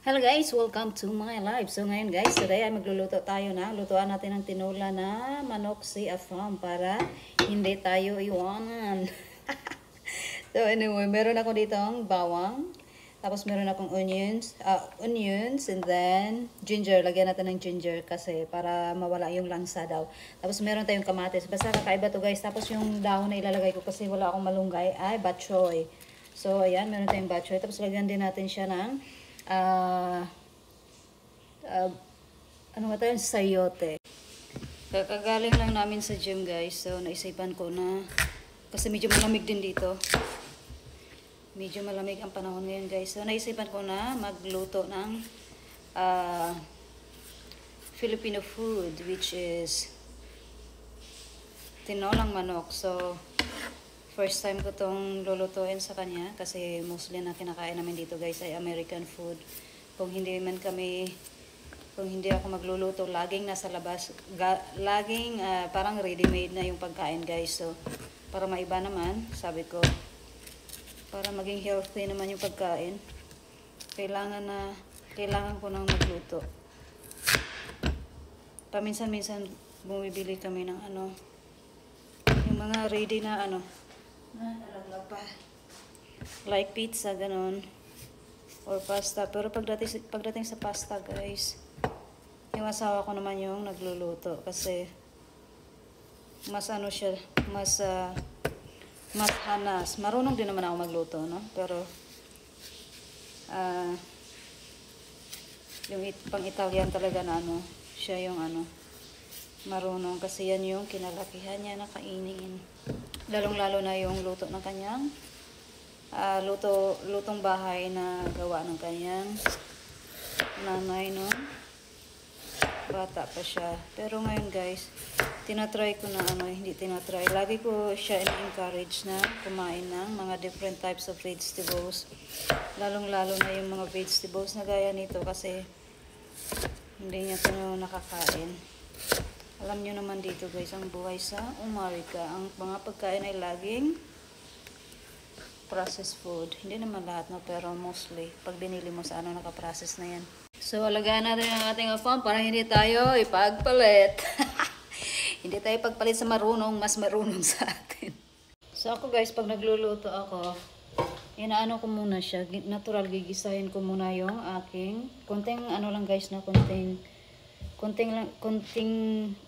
Hello guys, welcome to my live. So ngayon guys, today ay magluluto tayo na. Lutuan natin ng tinola na manok si Afam para hindi tayo iwanan. So anyway, meron ako ditong bawang. Tapos meron akong onions and then ginger. Lagyan natin ng ginger kasi para mawala yung langsa daw. Tapos meron tayong kamatis. Basta kakaiba to guys. Tapos yung dahon na ilalagay ko kasi wala akong malunggay ay bok choy. So ayan, meron tayong bok choy. Tapos lagyan din natin siya ng ano ba tayo? Sayote. Kakagaling lang namin sa gym guys. So naisipan ko na kasi medyo malamig din dito. Medyo malamig ang panahon ngayon guys. So naisipan ko na magluto ng Filipino food which is tinolang manok. So first time ko tong lulutuin sa kanya kasi mostly na kinakain namin dito guys ay American food. Kung hindi ako magluluto, laging nasa labas, laging parang ready-made na yung pagkain guys. So para maiba naman, sabi ko, para maging healthy naman yung pagkain, kailangan ko nang magluto. Paminsan-minsan bumibili kami ng yung mga ready na nalaglag pa. Like pizza, ganon. Or pasta. Pero pagdating sa pasta guys, yung asawa ko naman yung nagluluto. Kasi mas mas hanas. Marunong din naman ako magluto, no? Pero yung pang-Italian talaga na siya yung marunong kasi yan yung kinalakihan niya na kainin. Lalong-lalo na yung luto ng kanyang lutong bahay na gawa ng kanyang nanay, no? Bata pa siya. Pero ngayon guys, tinatry ko na hindi tinatry. Lagi ko siya in-encourage na kumain ng mga different types of vegetables. Lalong-lalo na yung mga vegetables na gaya nito kasi hindi niya ito nakakain. Alam nyo naman dito guys, ang buhay sa Amerika, ang mga pagkain ay laging processed food. Hindi naman lahat, no? Pero mostly, pag binili mo sa nakaprocess na yan. So, alagaan natin ang ating farm para hindi tayo ipagpalit. Hindi tayo pagpalit sa marunong, mas marunong sa atin. So, ako guys, pag nagluluto ako, inaano ko muna siya. Natural, gigisahin ko muna yung aking, konting lang guys, na konting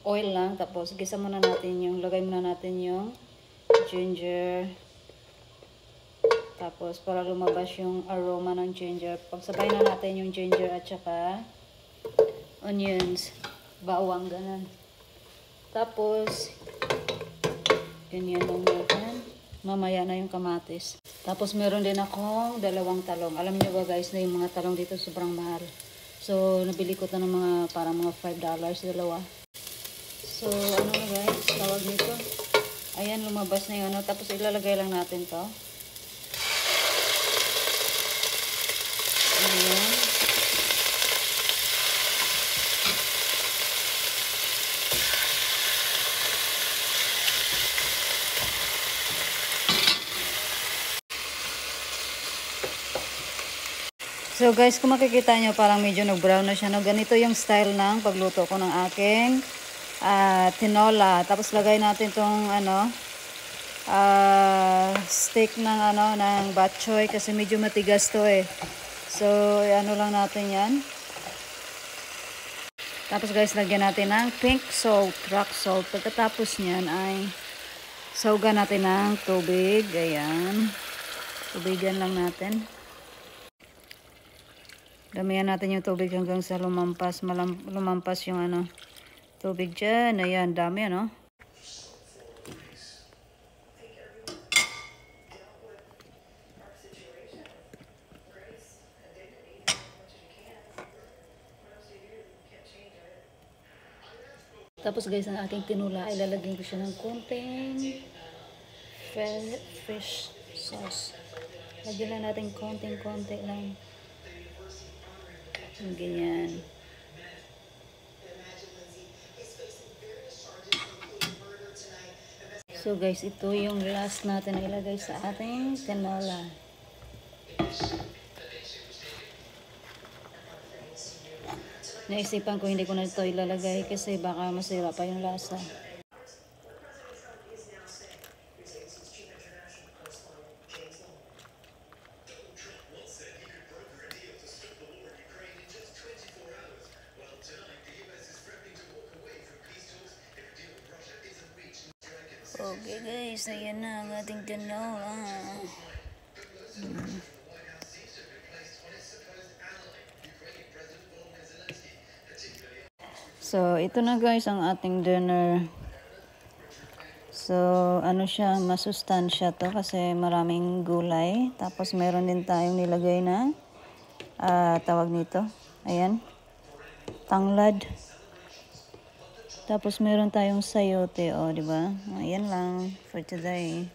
oil lang. Tapos, gisa muna natin lagay muna natin yung ginger. Tapos, para lumabas yung aroma ng ginger, pagsabay na natin yung ginger at saka onions, bawang, ganun. Tapos, ganyan lang natin. Mamaya na yung kamatis. Tapos, meron din akong 2 talong. Alam niyo ba guys, na yung mga talong dito sobrang mahal. So, nabili ko ito ng parang mga $5, dalawa. So, na guys, tawag nito. Ayan, lumabas na yung Tapos, ilalagay lang natin to. Ayan. So guys, kung makikita nyo, parang medyo nag-brown na siya. No? Ganito yung style ng pagluto ko ng aking tinola. Tapos lagay natin itong stick ng ng bok choy kasi medyo matigas to eh. So lang natin yan. Tapos guys, lagyan natin ng pink salt, rock salt. Pagkatapos niyan ay saugan natin ng tubig. Ayan. Tubigan lang natin. Damihan natin yung tubig hanggang sa lumampas yung tubig dyan. Ayan, dami Tapos guys, ang aking tinula, ilalagyan ko siya ng konting fish sauce. Lagyan lang natin konti lang. Ganyan. So guys, ito yung last natin na ilagay sa ating tinola. naisipan ko hindi ko na ito ilalagay kasi baka masira pa yung lasa. Okay guys, ayan na ang ating tinola. So, ito na guys ang ating dinner. So, ano siya, masustansya to kasi maraming gulay. Tapos, meron din tayong nilagay na, tawag nito, ayan, tanglad. Tapos, meron tayong sayote, di ba? Ayan lang for today.